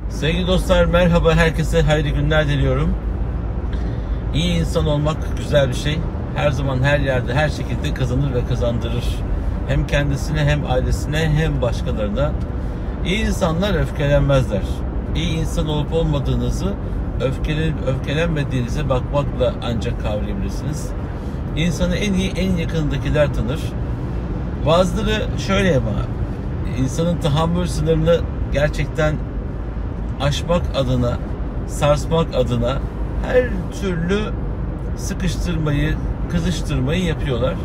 Sevgili dostlar, merhaba, herkese hayırlı günler diliyorum. İyi insan olmak güzel bir şey. Her zaman, her yerde, her şekilde kazanır ve kazandırır. Hem kendisine, hem ailesine, hem başkalarına. İyi insanlar öfkelenmezler. İyi insan olup olmadığınızı öfkelenip öfkelenmediğinize bakmakla ancak kavrayabilirsiniz. İnsanı en iyi, en yakınındakiler tanır. Bazıları şöyle ama, insanın tahammül sınırını gerçekten aşmak adına, sarsmak adına her türlü sıkıştırmayı, kızıştırmayı yapıyorlar.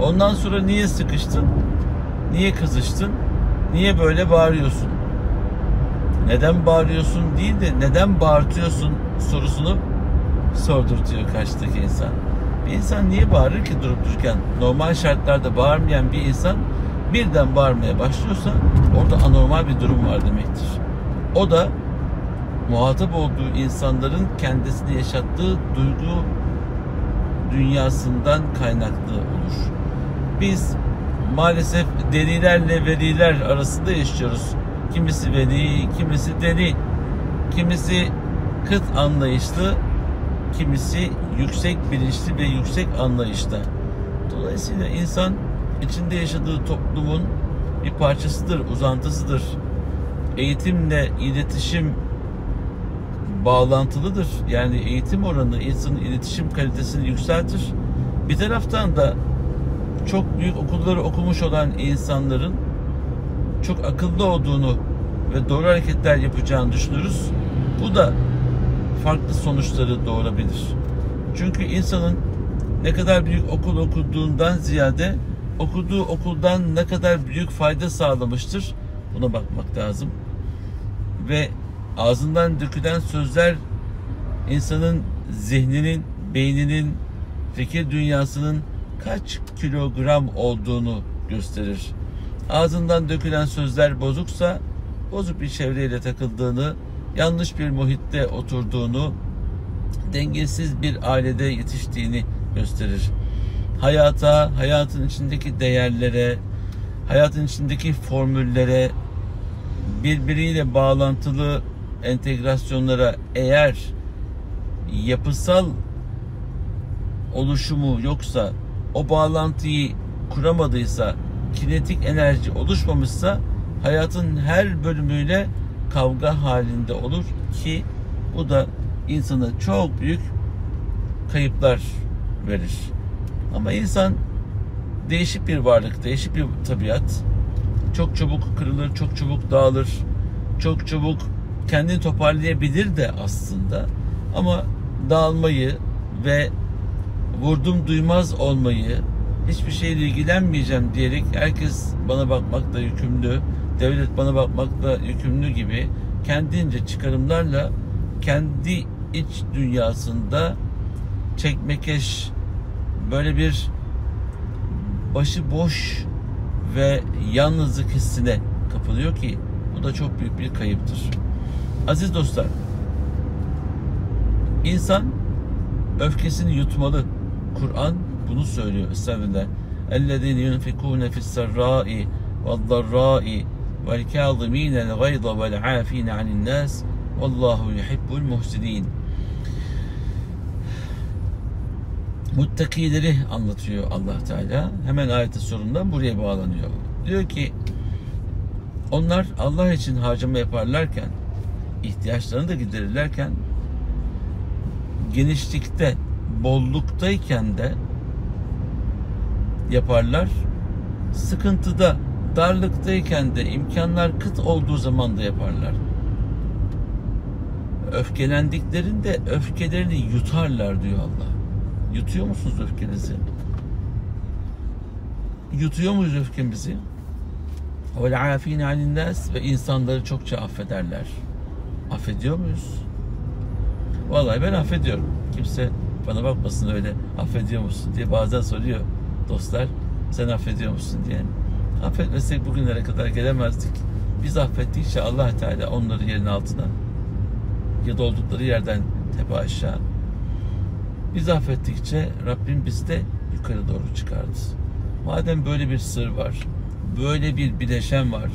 Ondan sonra niye sıkıştın, niye kızıştın, niye böyle bağırıyorsun, neden bağırıyorsun değil de neden bağırtıyorsun sorusunu sordurtuyor karşıdaki insan. Bir insan niye bağırır ki durup dururken? Normal şartlarda bağırmayan bir insan birden bağırmaya başlıyorsa orada anormal bir durum var demektir. O da muhatap olduğu insanların kendisini yaşattığı duygu dünyasından kaynaklı olur. Biz maalesef delilerle veliler arasında yaşıyoruz. Kimisi veli, kimisi deli, kimisi kıt anlayışlı, kimisi yüksek bilinçli ve yüksek anlayışta. Dolayısıyla insan içinde yaşadığı toplumun bir parçasıdır, uzantısıdır. Eğitimle iletişim bağlantılıdır. Yani eğitim oranı insanın iletişim kalitesini yükseltir. Bir taraftan da çok büyük okulları okumuş olan insanların çok akıllı olduğunu ve doğru hareketler yapacağını düşünürüz. Bu da farklı sonuçları doğurabilir. Çünkü insanın ne kadar büyük okul okuduğundan ziyade okuduğu okuldan ne kadar büyük fayda sağlamıştır, buna bakmak lazım. Ve ağzından dökülen sözler insanın zihninin, beyninin, fikir dünyasının kaç kilogram olduğunu gösterir. Ağzından dökülen sözler bozuksa, bozuk bir çevreyle takıldığını, yanlış bir muhitte oturduğunu, dengesiz bir ailede yetiştiğini gösterir. Hayata, hayatın içindeki değerlere, hayatın içindeki formüllere, birbiriyle bağlantılı entegrasyonlara eğer yapısal oluşumu yoksa, o bağlantıyı kuramadıysa, kinetik enerji oluşmamışsa hayatın her bölümüyle kavga halinde olur ki bu da insana çok büyük kayıplar verir. Ama insan değişik bir varlık, değişik bir tabiat. Çok çabuk kırılır, çok çabuk dağılır, çok çabuk kendini toparlayabilir de aslında. Ama dağılmayı ve vurdum duymaz olmayı, hiçbir şeyle ilgilenmeyeceğim diyerek herkes bana bakmakla yükümlü, devlet bana bakmakla yükümlü gibi kendince çıkarımlarla kendi iç dünyasında çekmekeş, böyle bir başıboş ve yalnızlık hissine kapılıyor ki bu da çok büyük bir kayıptır. Aziz dostlar, insan öfkesini yutmalı. Kur'an bunu söylüyor. Estağfirullah. اَلَّذِينَ يُنْفِقُونَ فِي السَّرَّاءِ وَالضَّرَّاءِ وَالْكَاظِمِينَ الْغَيْظَ وَالْعَافِينَ عَنِ النَّاسِ وَاللّٰهُ يُحِبُّ الْمُحْسِنِينَ. Muttakileri anlatıyor Allah Teala. Hemen ayetin sonundan buraya bağlanıyor. Diyor ki onlar Allah için harcama yaparlarken, ihtiyaçlarını da giderirlerken, genişlikte, bolluktayken de yaparlar. Sıkıntıda, darlıktayken de, imkanlar kıt olduğu zaman da yaparlar. Öfkelendiklerinde öfkelerini yutarlar diyor Allah. Yutuyor musunuz öfkenizi? Yutuyor muyuz öfkemizi? وَالْعَافِينَ عَنِ النَّاسِ ve insanları çokça affederler. Affediyor muyuz? Vallahi ben affediyorum. Kimse bana bakmasın öyle affediyor musun diye bazen soruyor dostlar. Sen affediyor musun diye. Affetmesek bugünlere kadar gelemezdik. Biz affettikçe Allah Teala onları yerin altına ya da oldukları yerden tepe aşağı Biz affettikçe Rabbim bizi de yukarı doğru çıkardı. Madem böyle bir sır var, böyle bir bileşen var,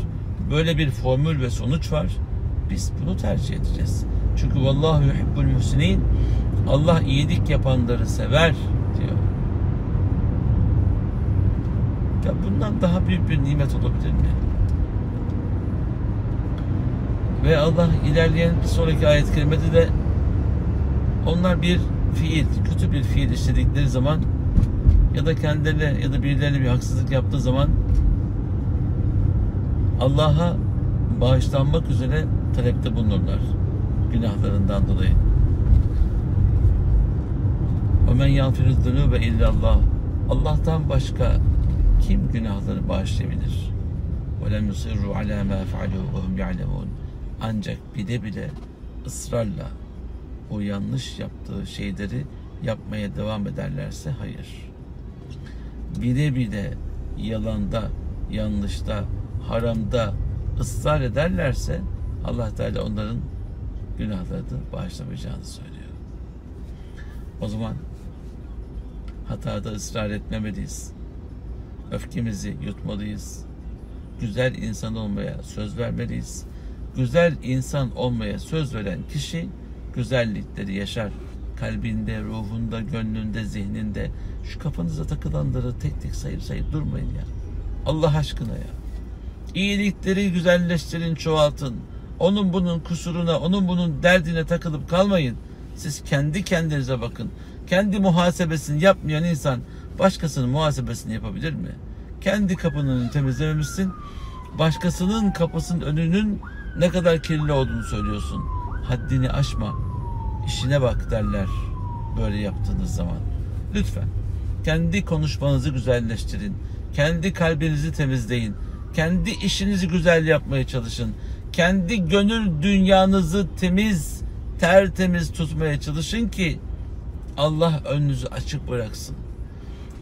böyle bir formül ve sonuç var, biz bunu tercih edeceğiz. Çünkü vallahu yuhibbul muhsinin, Allah iyilik yapanları sever diyor. Ya bundan daha büyük bir nimet olabilir mi? Ve Allah ilerleyen bir sonraki ayet-i kerimede de onlar bir fiil, kötü bir fiil işledikleri zaman ya da kendilerine ya da birilerine bir haksızlık yaptığı zaman Allah'a bağışlanmak üzere talepte bulunurlar günahlarından dolayı. وَمَنْ يَغْفِرُ الذُّنُوبَ اِلَّا اللّٰهِ, Allah'tan başka kim günahları bağışlayabilir? وَلَمْ يُصِرُّوا عَلَى مَا فَعَلُوا وَهُمْ يَعْلَمُونَ, ancak bile bile ısrarla o yanlış yaptığı şeyleri yapmaya devam ederlerse hayır. Bile bile yalanda, yanlışta, haramda ısrar ederlerse Allah Teala onların günahlarını bağışlamayacağını söylüyor. O zaman hatada ısrar etmemeliyiz. Öfkemizi yutmalıyız. Güzel insan olmaya söz vermeliyiz. Güzel insan olmaya söz veren kişi güzellikleri yaşar. Kalbinde, ruhunda, gönlünde, zihninde. Şu kafanıza takılanları tek tek sayıp durmayın ya. Allah aşkına ya. İyilikleri güzelleştirin, çoğaltın. Onun bunun kusuruna, onun bunun derdine takılıp kalmayın. Siz kendi kendinize bakın. Kendi muhasebesini yapmayan insan başkasının muhasebesini yapabilir mi? Kendi kapını temizlememişsin. Başkasının kapısının önünün ne kadar kirli olduğunu söylüyorsun. Haddini aşma. İşine bak derler böyle yaptığınız zaman. Lütfen kendi konuşmanızı güzelleştirin. Kendi kalbinizi temizleyin. Kendi işinizi güzel yapmaya çalışın. Kendi gönül dünyanızı temiz, tertemiz tutmaya çalışın ki Allah önünüzü açık bıraksın.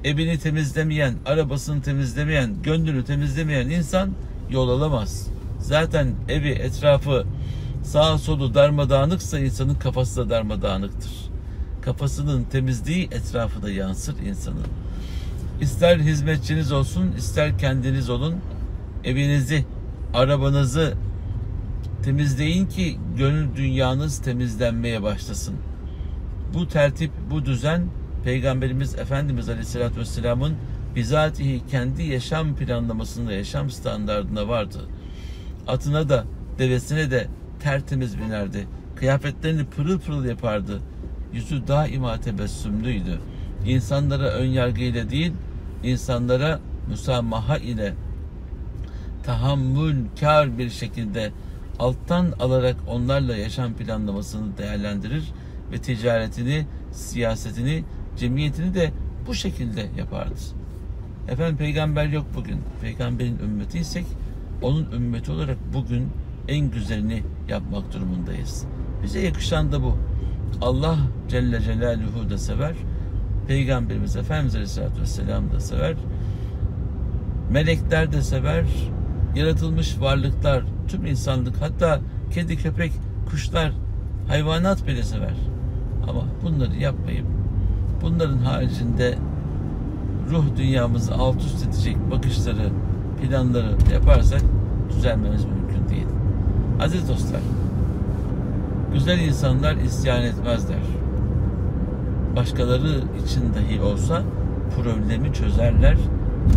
Evini temizlemeyen, arabasını temizlemeyen, gönlünü temizlemeyen insan yol alamaz. Zaten evi, etrafı, sağa solu darmadağınıksa insanın kafası da darmadağınıktır. Kafasının temizliği etrafı da yansır insanın. İster hizmetçiniz olsun, ister kendiniz olun, evinizi, arabanızı temizleyin ki gönül dünyanız temizlenmeye başlasın. Bu tertip, bu düzen Peygamberimiz Efendimiz Aleyhisselatü Vesselam'ın bizatihi kendi yaşam planlamasında, yaşam standardına vardı. Atına da, devesine de tertemiz binerdi. Kıyafetlerini pırıl pırıl yapardı. Yüzü daima tebessümlüydü. İnsanlara ön yargıyla değil, insanlara musamaha ile tahammülkar bir şekilde alttan alarak onlarla yaşam planlamasını değerlendirir ve ticaretini, siyasetini, cemiyetini de bu şekilde yapardı. Efendim peygamber yok bugün. Peygamberin ümmetiysek onun ümmeti olarak bugün en güzelini yapmak durumundayız. Bize yakışan da bu. Allah Celle Celaluhu da sever. Peygamberimiz Efendimiz Aleyhisselatü Vesselam da sever. Melekler de sever. Yaratılmış varlıklar, tüm insanlık, hatta kedi, köpek, kuşlar, hayvanat bile sever. Ama bunları yapmayıp bunların haricinde ruh dünyamızı alt üst edecek bakışları, planları yaparsak düzelmemiz mümkün değil. Aziz dostlar, güzel insanlar isyan etmezler. Başkaları için dahi olsa problemi çözerler.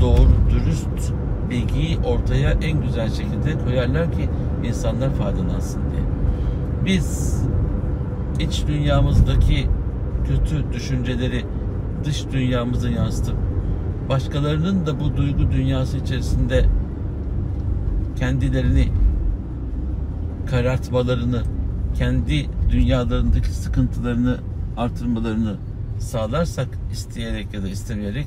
Doğru, dürüst bilgiyi ortaya en güzel şekilde koyarlar ki insanlar faydalansın diye. Biz iç dünyamızdaki kötü düşünceleri dış dünyamıza yansıtıp başkalarının da bu duygu dünyası içerisinde kendilerini karartmalarını, kendi dünyalarındaki sıkıntılarını artırmalarını sağlarsak, isteyerek ya da istemeyerek,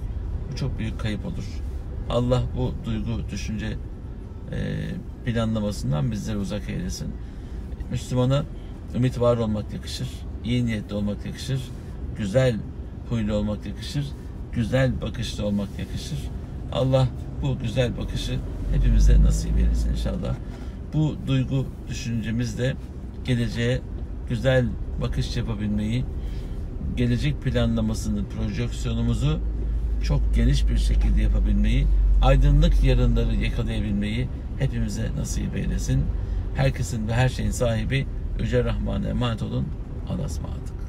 bu çok büyük kayıp olur. Allah bu duygu, düşünce planlamasından bizleri uzak eylesin. Müslümana ümit var olmak yakışır, iyi niyetli olmak yakışır, güzel huylu olmak yakışır, güzel bakışlı olmak yakışır. Allah bu güzel bakışı hepimize nasip eylesin inşallah. Bu duygu düşüncemizle geleceğe güzel bakış yapabilmeyi, gelecek planlamasını, projeksiyonumuzu çok geniş bir şekilde yapabilmeyi, aydınlık yarınları yakalayabilmeyi hepimize nasip eylesin. Herkesin ve her şeyin sahibi Yüce Rahman'a emanet olun. Allah'a ısmarladık.